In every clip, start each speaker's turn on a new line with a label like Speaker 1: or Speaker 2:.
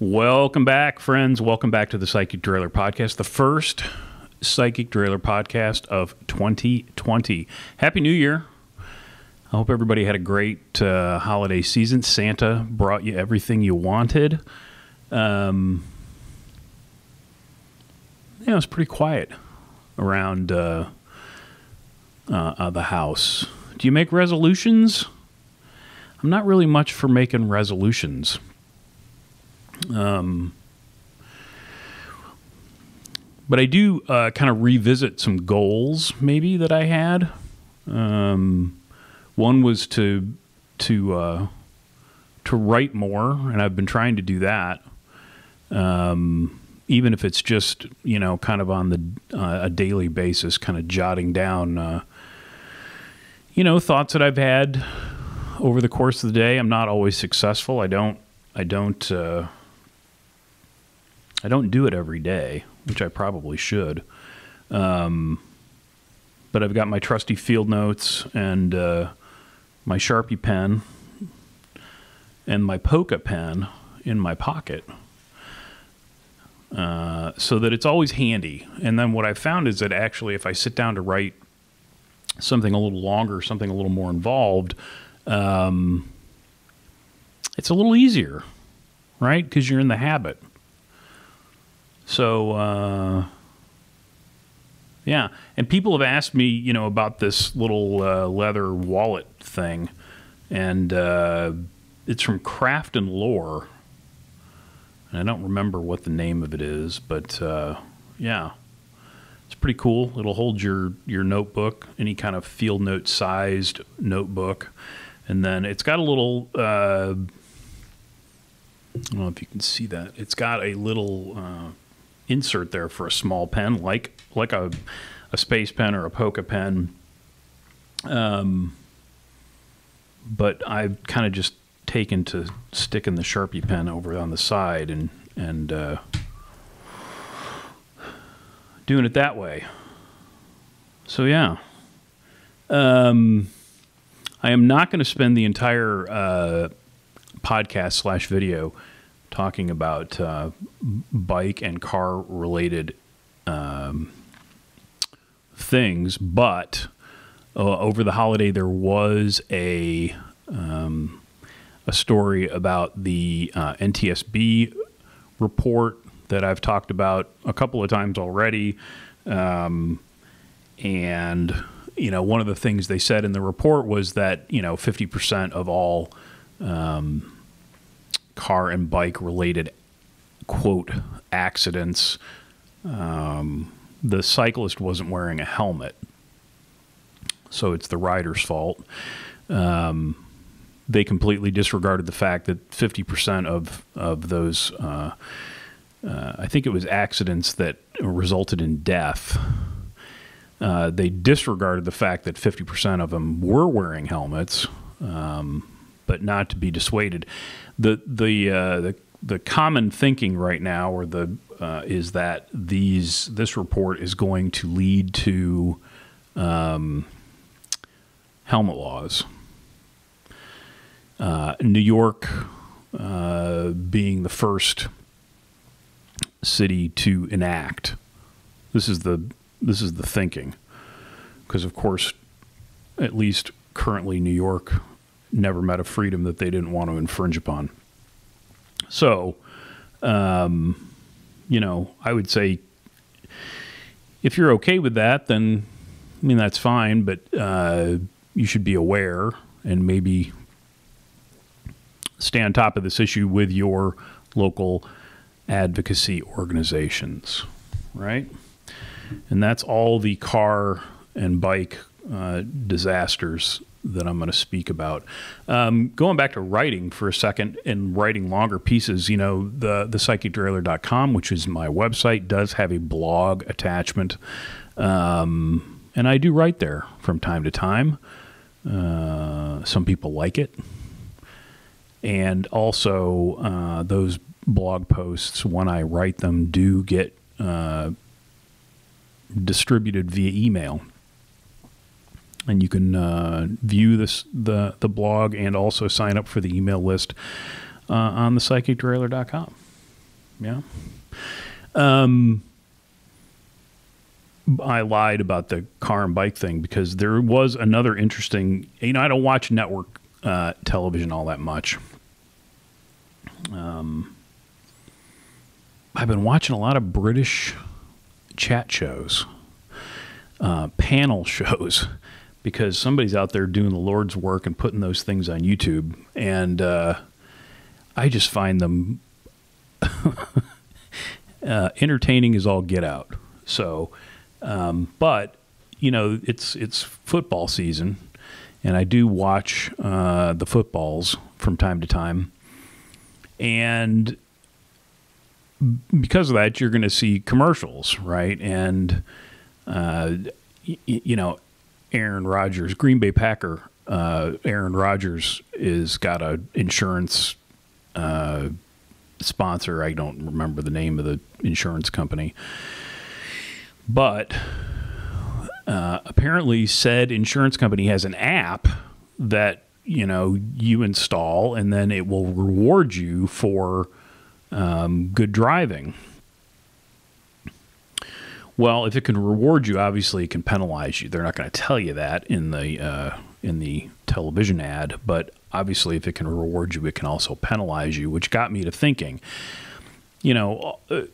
Speaker 1: Welcome back, friends. Welcome back to the Psychic Derailleur podcast, the first Psychic Derailleur podcast of 2020. Happy New Year. I hope everybody had a great holiday season. Santa brought you everything you wanted. It was pretty quiet around the house. Do you make resolutions? I'm not really much for making resolutions. But I do kind of revisit some goals maybe that I had. One was to write more, and I've been trying to do that. Even if it's just, kind of on a daily basis, kind of jotting down, thoughts that I've had over the course of the day. I'm not always successful. I don't do it every day, which I probably should. But I've got my trusty field notes and my Sharpie pen and my Polka pen in my pocket, so that it's always handy. And then what I found is that actually if I sit down to write something a little longer, something a little more involved, it's a little easier, right? Because you're in the habit. So, yeah. And people have asked me, about this little leather wallet thing. And it's from Craft and Lore. And I don't remember what the name of it is, but yeah. It's pretty cool. It'll hold your notebook, any kind of field note sized notebook. And then it's got a little, I don't know if you can see that. It's got a little insert there for a small pen, like a space pen or a Polka pen. But I've kind of just taken to sticking the Sharpie pen over on the side and doing it that way. So yeah. I am not going to spend the entire podcast / video talking about bike and car related things, but over the holiday there was a story about the NTSB report that I've talked about a couple of times already, and one of the things they said in the report was that 50% of all car and bike related, quote, accidents, the cyclist wasn't wearing a helmet. So it's the rider's fault. They completely disregarded the fact that 50% of those, I think it was accidents that resulted in death. They disregarded the fact that 50% of them were wearing helmets, but not to be dissuaded. The common thinking right now, is that this report is going to lead to helmet laws. New York being the first city to enact. This is the thinking, because of course, at least currently, New York never met a freedom that they didn't want to infringe upon. So, I would say if you're okay with that, then that's fine. But you should be aware and maybe stay on top of this issue with your local advocacy organizations, right? And that's all the car and bike disasters that I'm going to speak about. Going back to writing for a second and writing longer pieces, the psychicderailleur.com, which is my website, does have a blog attachment. And I do write there from time to time. Some people like it. And also, those blog posts, when I write them, do get distributed via email. And you can view the blog and also sign up for the email list on the psychicderailleur.com. Yeah. I lied about the car and bike thing because there was another interesting, I don't watch network television all that much. I've been watching a lot of British chat shows, panel shows, because somebody's out there doing the Lord's work and putting those things on YouTube. And I just find them entertaining as all get out. So, but it's football season, and I do watch the footballs from time to time, and because of that, you're going to see commercials, right? And Aaron Rodgers, Green Bay Packer, Aaron Rodgers is got a insurance sponsor. I don't remember the name of the insurance company. But apparently said insurance company has an app that, you install, and then it will reward you for good driving. Well, if it can reward you, obviously it can penalize you. They're not going to tell you that in the television ad, but obviously if it can reward you, it can also penalize you, which got me to thinking,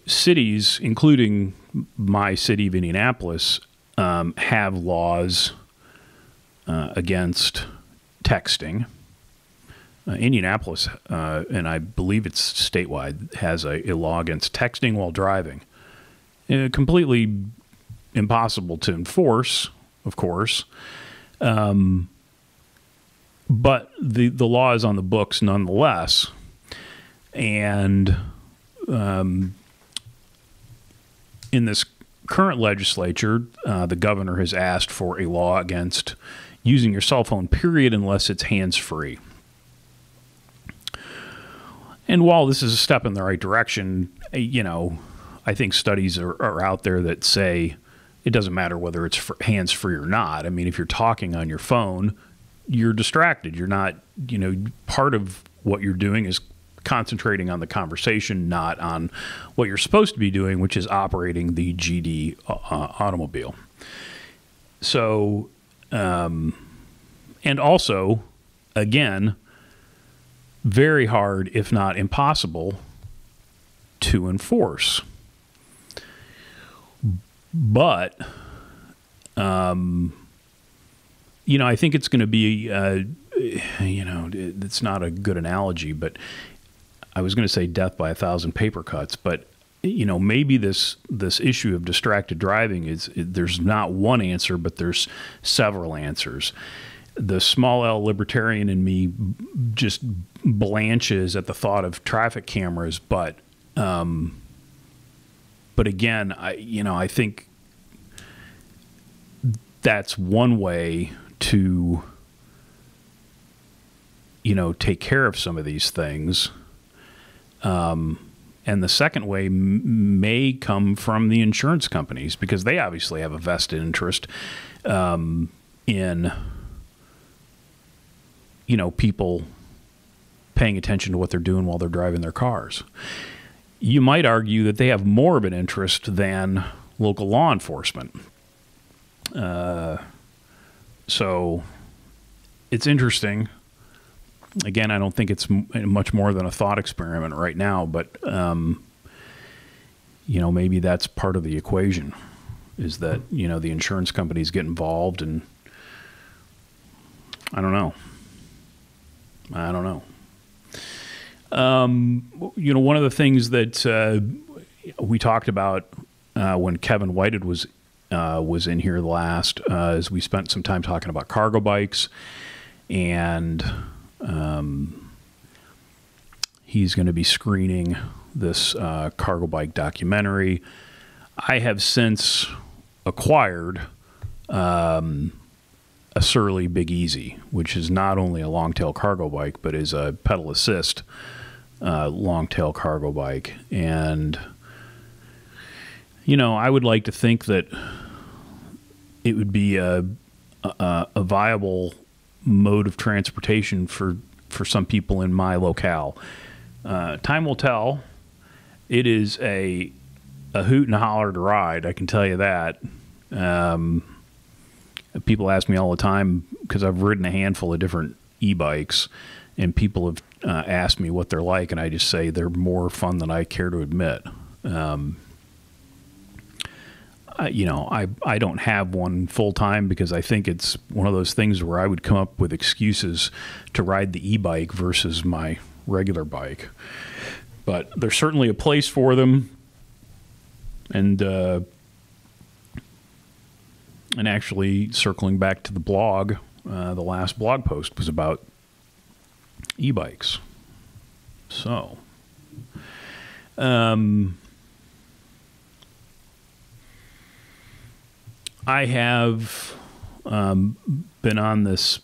Speaker 1: cities, including my city of Indianapolis, have laws against texting. Indianapolis, and I believe it's statewide, has a law against texting while driving. Completely impossible to enforce, of course. But the law is on the books nonetheless. And in this current legislature, the governor has asked for a law against using your cell phone, period, unless it's hands-free. And while this is a step in the right direction, I think studies are out there that say it doesn't matter whether it's hands-free or not. I mean, if you're talking on your phone, you're distracted. You're not, part of what you're doing is concentrating on the conversation, not on what you're supposed to be doing, which is operating the GD automobile. So, and also, again, very hard, if not impossible, to enforce. But, I think it's going to be, it's not a good analogy, but I was going to say death by 1,000 paper cuts. But, maybe this issue of distracted driving there's not one answer, but there's several answers. The small L libertarian in me just blanches at the thought of traffic cameras, but again, I think that's one way to, take care of some of these things. And the second way may come from the insurance companies, because they obviously have a vested interest in, people paying attention to what they're doing while they're driving their cars. You might argue that they have more of an interest than local law enforcement. So it's interesting. Again, I don't think it's much more than a thought experiment right now, but, maybe that's part of the equation, is that, the insurance companies get involved, and I don't know. One of the things that we talked about when Kevin Whited was in here last is we spent some time talking about cargo bikes, and he's going to be screening this cargo bike documentary. I have since acquired a Surly Big Easy, which is not only a long-tail cargo bike, but is a pedal assist long-tail cargo bike. And, I would like to think that it would be a viable mode of transportation for some people in my locale. Time will tell. it is a hoot and holler to ride. I can tell you that. People ask me all the time, because I've ridden a handful of different e-bikes, and people have asked me what they're like, and I just say they're more fun than I care to admit. I don't have one full time because I think it's one of those things where I would come up with excuses to ride the e-bike versus my regular bike. But there's certainly a place for them. And actually, circling back to the blog, the last blog post was about e-bikes. So, I have been on this,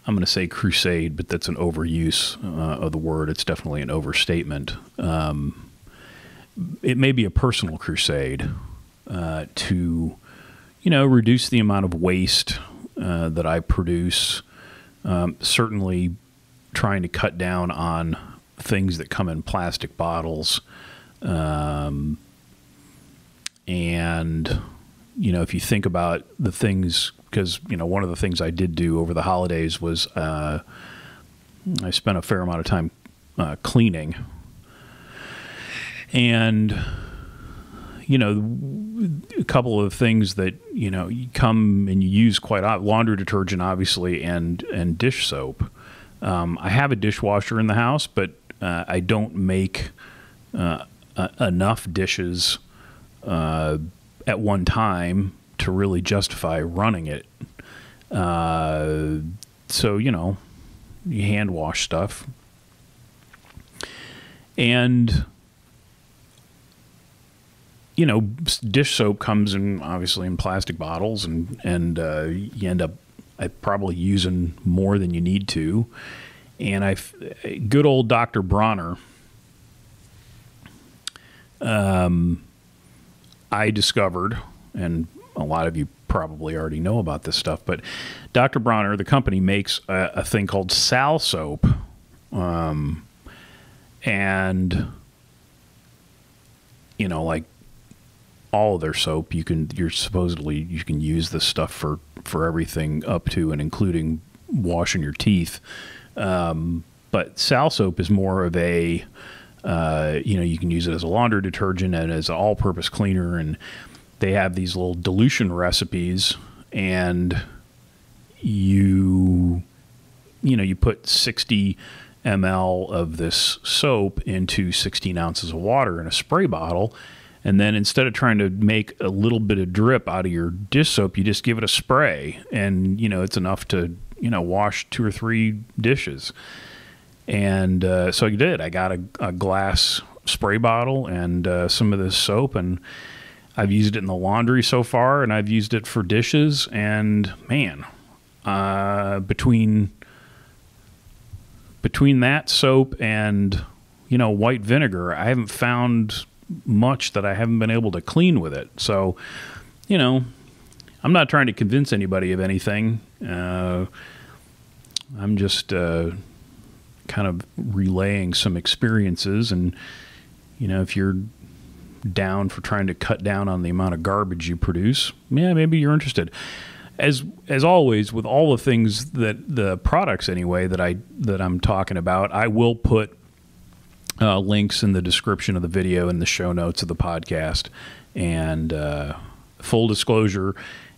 Speaker 1: I'm going to say crusade, but that's an overuse of the word. It's definitely an overstatement. It may be a personal crusade to, reduce the amount of waste that I produce. Certainly trying to cut down on things that come in plastic bottles. And, if you think about the things, because, one of the things I did do over the holidays was I spent a fair amount of time cleaning. And, a couple of things that, you come and you use quite a lot, laundry detergent, obviously, and dish soap. I have a dishwasher in the house, but I don't make enough dishes at one time to really justify running it. So, you hand wash stuff. And, dish soap comes in, obviously, in plastic bottles, and you end up probably using more than you need to. And good old Dr. Bronner, I discovered, and a lot of you probably already know about this stuff, but Dr. Bronner, the company, makes a thing called Sal soap. And, like all of their soap, you can use this stuff for everything up to and including washing your teeth. But Sal soap is more of a, you can use it as a laundry detergent and as an all-purpose cleaner, and they have these little dilution recipes, and you put 60 ml of this soap into 16 ounces of water in a spray bottle, and then instead of trying to make a little bit of drip out of your dish soap, you just give it a spray, and it's enough to wash 2 or 3 dishes. And so I did. I got a glass spray bottle and some of this soap, and I've used it in the laundry so far, and I've used it for dishes. And man, between that soap and white vinegar, I haven't found much that I haven't been able to clean with it. So, I'm not trying to convince anybody of anything. I'm just kind of relaying some experiences, and if you're down for trying to cut down on the amount of garbage you produce, maybe you're interested. As always, with all the things that the products anyway that I'm talking about, I will put links in the description of the video and the show notes of the podcast. And full disclosure,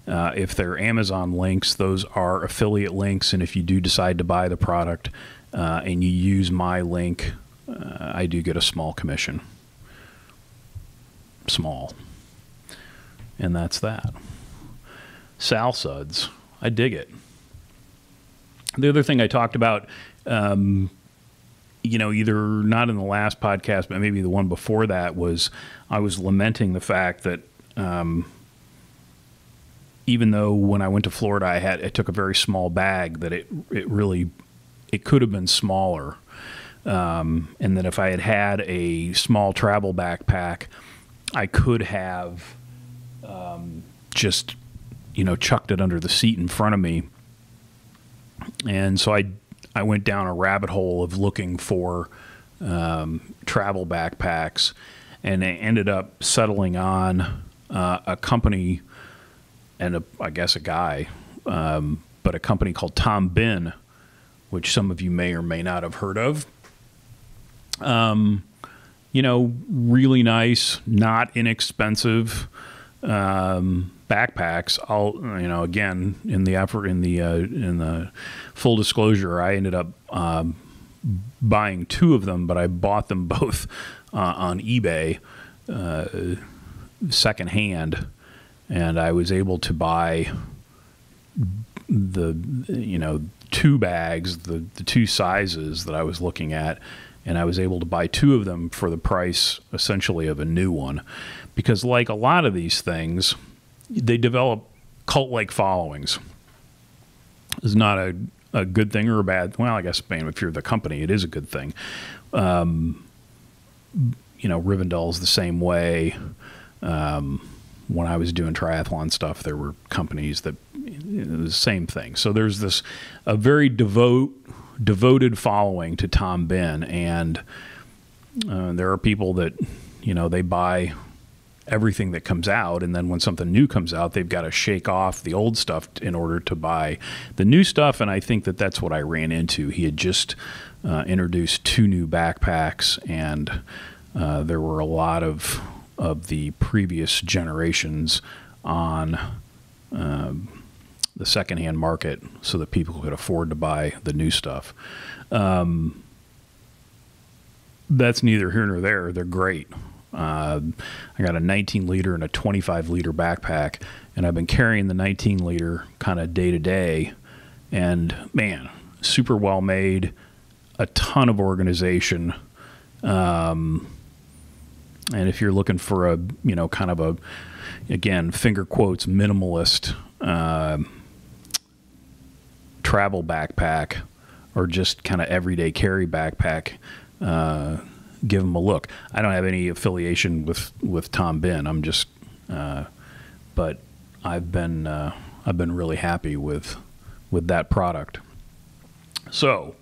Speaker 1: if they're Amazon links, those are affiliate links, and if you do decide to buy the product and you use my link, I do get a small commission. Small. And that's that. Sal suds. I dig it. The other thing I talked about, either not in the last podcast, but maybe the one before that, was I was lamenting the fact that even though when I went to Florida, I took a very small bag, that it could have been smaller. And that if I had a small travel backpack, I could have just, chucked it under the seat in front of me. And so I went down a rabbit hole of looking for travel backpacks, and they ended up settling on a company and I guess a guy, but a company called Tom Bin, which some of you may or may not have heard of. You know, really nice, not inexpensive backpacks. You know, again, in the full disclosure, I ended up buying 2 of them, but I bought them both on eBay secondhand, and I was able to buy the 2 bags, the 2 sizes that I was looking at, and I was able to buy 2 of them for the price essentially of a new one, because like a lot of these things, they develop cult-like followings. It's not a good thing or a bad. Well, I guess if you're the company, it is a good thing. You know, Rivendell's the same way. When I was doing triathlon stuff, there were companies that the same thing. So there's a very devoted following to Tom Bin, and there are people that, you know, they buy everything that comes out, and then when something new comes out, they've got to shake off the old stuff in order to buy the new stuff. And I think that that's what I ran into. He had just introduced 2 new backpacks, and there were a lot of the previous generations on the secondhand market so that people could afford to buy the new stuff. That's neither here nor there. They're great. I got a 19-liter and a 25-liter backpack, and I've been carrying the 19-liter kind of day to day, and man, super well made, a ton of organization. And if you're looking for a, you know, kind of a, again, finger quotes, minimalist travel backpack, or just kind of everyday carry backpack, give them a look. I don't have any affiliation with Tom Bin. I'm just, but I've been really happy with that product. So,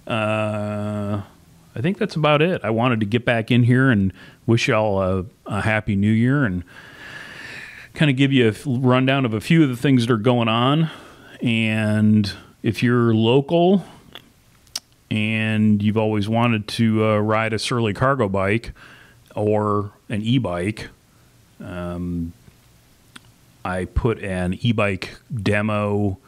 Speaker 1: I think that's about it. I wanted to get back in here and wish y'all a happy new year, and kind of give you a rundown of a few of the things that are going on. And if you're local and you've always wanted to ride a Surly cargo bike or an e-bike, I put an e-bike demo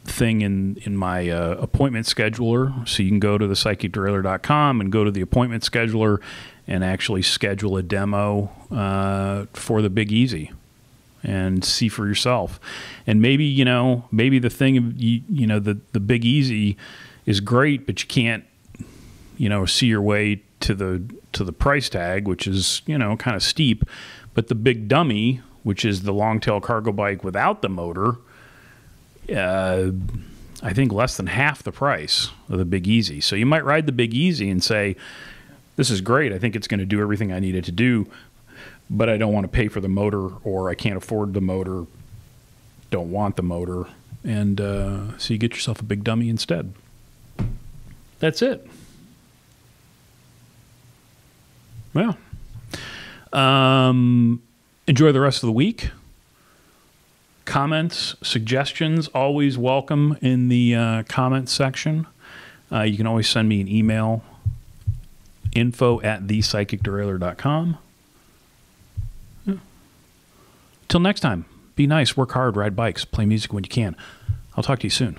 Speaker 1: thing in my appointment scheduler, so you can go to the psychicderailleur.com and go to the appointment scheduler and actually schedule a demo for the Big Easy and see for yourself. And maybe, you know, maybe the thing, you know, the Big Easy is great, but you can't, you know, see your way to the price tag, which is, you know, kind of steep. But the Big Dummy, which is the long tail cargo bike without the motor, I think less than half the price of the Big Easy. So you might ride the Big Easy and say, this is great, I think it's going to do everything I need it to do, but I don't want to pay for the motor, or I can't afford the motor, don't want the motor, and so you get yourself a Big Dummy instead. That's it. Well, enjoy the rest of the week. Comments, suggestions, always welcome in the comments section. You can always send me an email, info@thepsychicderailleur.com. Yeah. Till next time, be nice, work hard, ride bikes, play music when you can. I'll talk to you soon.